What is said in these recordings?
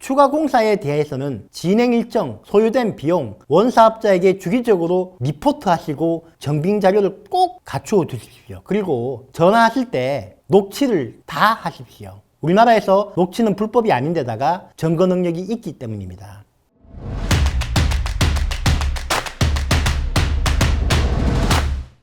추가 공사에 대해서는 진행 일정, 소요된 비용, 원사업자에게 주기적으로 리포트하시고 정빙 자료를 꼭 갖추어 두십시오. 그리고 전화하실 때 녹취를 다 하십시오. 우리나라에서 녹취는 불법이 아닌데다가 증거 능력이 있기 때문입니다.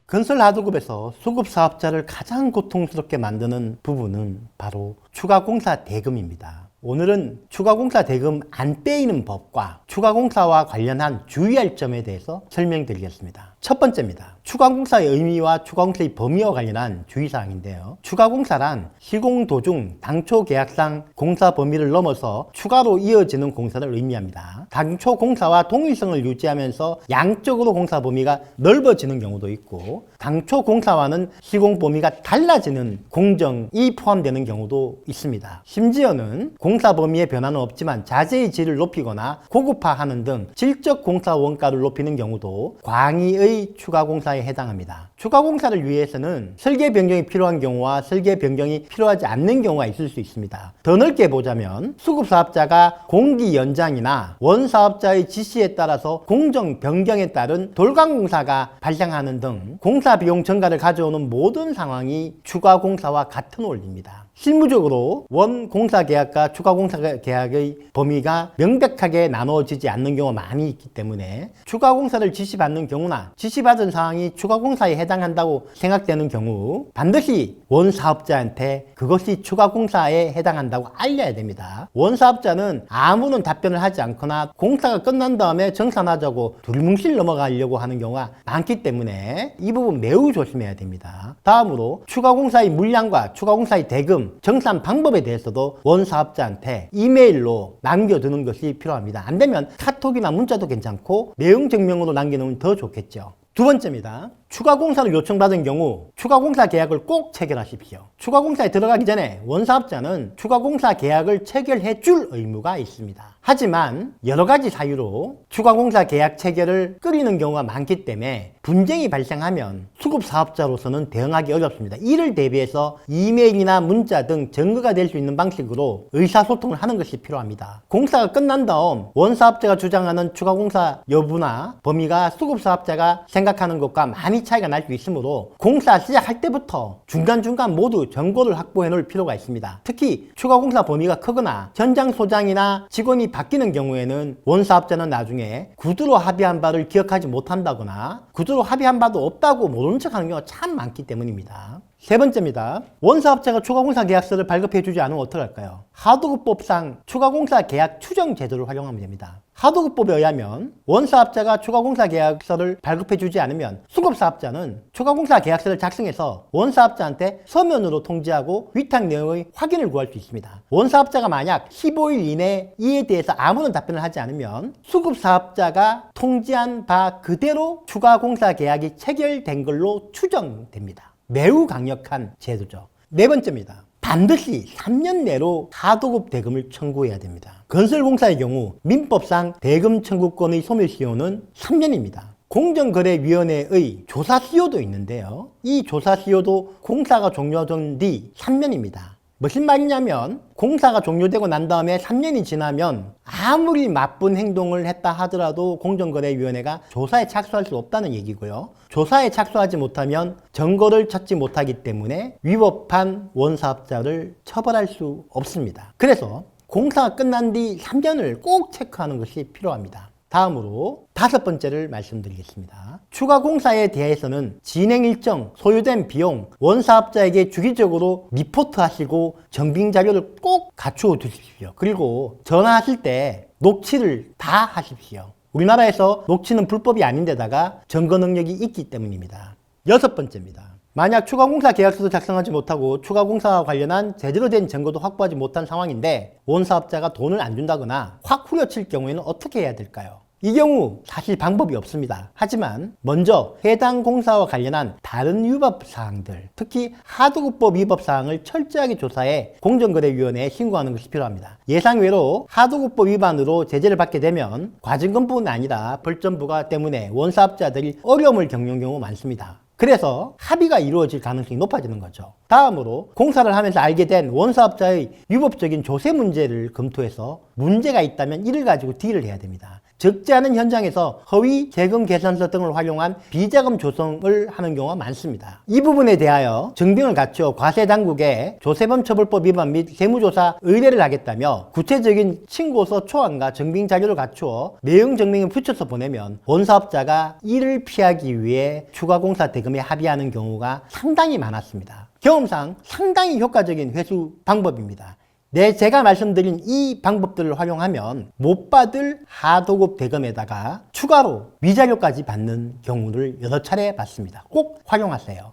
건설 하도급에서 수급 사업자를 가장 고통스럽게 만드는 부분은 바로 추가공사 대금입니다. 오늘은 추가공사 대금 안 빼이는 법과 추가공사와 관련한 주의할 점에 대해서 설명드리겠습니다. 첫 번째입니다. 추가공사의 의미와 추가공사의 범위와 관련한 주의사항인데요. 추가공사란 시공 도중 당초 계약상 공사 범위를 넘어서 추가로 이어지는 공사를 의미합니다. 당초 공사와 동일성을 유지하면서 양적으로 공사 범위가 넓어지는 경우도 있고, 당초 공사와는 시공 범위가 달라지는 공정이 포함되는 경우도 있습니다. 심지어는 공사 범위의 변화는 없지만 자재의 질을 높이거나 고급화하는 등 질적 공사 원가를 높이는 경우도 광의의 추가 공사에 해당합니다. 추가 공사를 위해서는 설계 변경이 필요한 경우와 설계 변경이 필요하지 않는 경우가 있을 수 있습니다. 더 넓게 보자면 수급 사업자가 공기 연장이나 원 사업자의 지시에 따라서 공정 변경에 따른 돌강 공사가 발생하는 등 공사 비용 증가를 가져오는 모든 상황이 추가 공사와 같은 원리입니다. 실무적으로 원 공사 계약과 추가 공사 계약의 범위가 명백하게 나누어지지 않는 경우가 많이 있기 때문에 추가 공사를 지시받는 경우나 지시받은 사항이 추가 공사에 해당한다고 생각되는 경우 반드시 원 사업자한테 그것이 추가 공사에 해당한다고 알려야 됩니다. 원 사업자는 아무런 답변을 하지 않거나 공사가 끝난 다음에 정산하자고 두리뭉실 넘어가려고 하는 경우가 많기 때문에 이 부분 매우 조심해야 됩니다. 다음으로 추가 공사의 물량과 추가 공사의 대금, 정산 방법에 대해서도 원 사업자한테 이메일로 남겨두는 것이 필요합니다. 안 되면 카톡이나 문자도 괜찮고 내용 증명으로 남겨놓으면 더 좋겠죠. 두 번째입니다. 추가 공사를 요청받은 경우 추가 공사 계약을 꼭 체결하십시오. 추가 공사에 들어가기 전에 원사업자는 추가 공사 계약을 체결해 줄 의무가 있습니다. 하지만 여러 가지 사유로 추가 공사 계약 체결을 꺼리는 경우가 많기 때문에 분쟁이 발생하면 수급 사업자로서는 대응하기 어렵습니다. 이를 대비해서 이메일이나 문자 등 증거가 될 수 있는 방식으로 의사소통을 하는 것이 필요합니다. 공사가 끝난 다음 원사업자가 주장하는 추가 공사 여부나 범위가 수급 사업자가 생각하는 것과 많이 차이가 날 수 있으므로 공사 시작할 때부터 중간중간 모두 정보를 확보해 놓을 필요가 있습니다. 특히 추가 공사 범위가 크거나 현장 소장이나 직원이 바뀌는 경우에는 원사업자는 나중에 구두로 합의한 바를 기억하지 못한다거나 구두로 합의한 바도 없다고 모른 척하는 경우가 참 많기 때문입니다. 세 번째입니다. 원사업자가 추가공사 계약서를 발급해주지 않으면 어떡할까요? 하도급법상 추가공사 계약 추정 제도를 활용하면 됩니다. 하도급법에 의하면 원사업자가 추가공사 계약서를 발급해주지 않으면 수급사업자는 추가공사 계약서를 작성해서 원사업자한테 서면으로 통지하고 위탁 내용의 확인을 구할 수 있습니다. 원사업자가 만약 15일 이내 이에 대해서 아무런 답변을 하지 않으면 수급사업자가 통지한 바 그대로 추가공사 계약이 체결된 걸로 추정됩니다. 매우 강력한 제도죠. 네 번째입니다. 반드시 3년 내로 하도급 대금을 청구해야 됩니다. 건설공사의 경우 민법상 대금 청구권의 소멸시효는 3년입니다. 공정거래위원회의 조사시효도 있는데요. 이 조사시효도 공사가 종료된 뒤 3년입니다. 무슨 말이냐면 공사가 종료되고 난 다음에 3년이 지나면 아무리 나쁜 행동을 했다 하더라도 공정거래위원회가 조사에 착수할 수 없다는 얘기고요. 조사에 착수하지 못하면 증거를 찾지 못하기 때문에 위법한 원사업자를 처벌할 수 없습니다. 그래서 공사가 끝난 뒤 3년을 꼭 체크하는 것이 필요합니다. 다음으로 다섯 번째를 말씀드리겠습니다. 추가 공사에 대해서는 진행 일정, 소요된 비용, 원사업자에게 주기적으로 리포트하시고 정빙 자료를 꼭 갖추어 두십시오. 그리고 전화하실 때 녹취를 다 하십시오. 우리나라에서 녹취는 불법이 아닌데다가 증거 능력이 있기 때문입니다. 여섯 번째입니다. 만약 추가공사 계약서도 작성하지 못하고 추가공사와 관련한 제대로 된 증거도 확보하지 못한 상황인데 원사업자가 돈을 안 준다거나 확 후려칠 경우에는 어떻게 해야 될까요? 이 경우 사실 방법이 없습니다. 하지만 먼저 해당 공사와 관련한 다른 위법 사항들, 특히 하도급법 위법 사항을 철저하게 조사해 공정거래위원회에 신고하는 것이 필요합니다. 예상외로 하도급법 위반으로 제재를 받게 되면 과징금뿐 아니라 벌점 부과 때문에 원사업자들이 어려움을 겪는 경우 많습니다. 그래서 합의가 이루어질 가능성이 높아지는 거죠. 다음으로 공사를 하면서 알게 된 원사업자의 위법적인 조세 문제를 검토해서 문제가 있다면 이를 가지고 딜을 해야 됩니다. 적지 않은 현장에서 허위 세금 계산서 등을 활용한 비자금 조성을 하는 경우가 많습니다. 이 부분에 대하여 증빙을 갖추어 과세당국에 조세범 처벌법 위반 및 세무조사 의뢰를 하겠다며 구체적인 신고서 초안과 증빙 자료를 갖추어 내용 증명을 붙여서 보내면 원사업자가 이를 피하기 위해 추가 공사 대금에 합의하는 경우가 상당히 많았습니다. 경험상 상당히 효과적인 회수 방법입니다. 제가 말씀드린 이 방법들을 활용하면 못 받을 하도급 대금에다가 추가로 위자료까지 받는 경우를 여러 차례 봤습니다. 꼭 활용하세요.